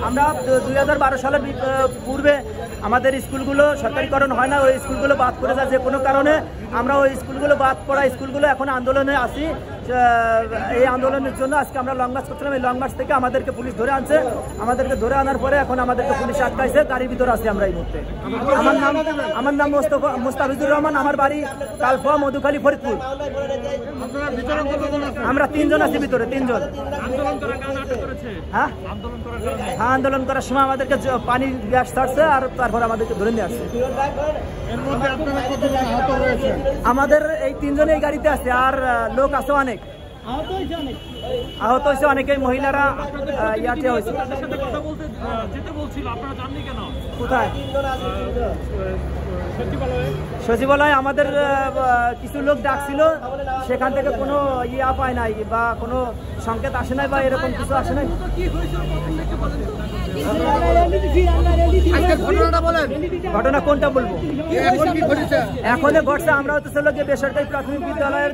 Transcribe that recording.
আমরা 2012 সালের পূর্বে আমাদের স্কুলগুলো সরকারিকরণ হয় না, ওই স্কুলগুলো বাদ পড়ে যায় যে কোনো কারণে। আমরা ওই স্কুলগুলো বাদ পড়া স্কুলগুলো এখন আন্দোলনে আছি। এই আন্দোলনের জন্য আজকে আমরা লং মার্চ করছিলাম। এই লং মার্চ থেকে আমাদেরকে পুলিশ ধরে আনছে। আমাদেরকে ধরে আনার পরে এখন আমাদেরকে পুলিশ আটকাইছে, গাড়ির ভিতরে আছি আমরা এই মুহূর্তে। আমার নাম মোস্তাফিজুর রহমান, আমার বাড়ি কালফা, মধুখালী, ফরিদপুর। আমরা 3 জন আছি ভিতরে, 3 জন। হ্যাঁ, আন্দোলন করার সময় আমাদেরকে পানি গ্যাস ছাড়ছে আর তারপর আমাদেরকে ধরে নিয়ে আসছে। আমাদের এই 3 জন এই গাড়িতে আছে, আর লোক আছে অনেক, আহত হয়েছে অনেকেই, মহিলারা ইয়াতে হয়েছে। কোথায়? সচিবালয় আমাদের কিছু লোক ডাকছিল, সেখান থেকে কোনো ইয়া পায় নাই বা কোনো সংকেত আসে নাই বা এরকম কিছু আসে নাই। ঘটনা কোনটা বলবো? এখনো ঘটছে। আমরা হচ্ছে বেসরকারি প্রাথমিক বিদ্যালয়ের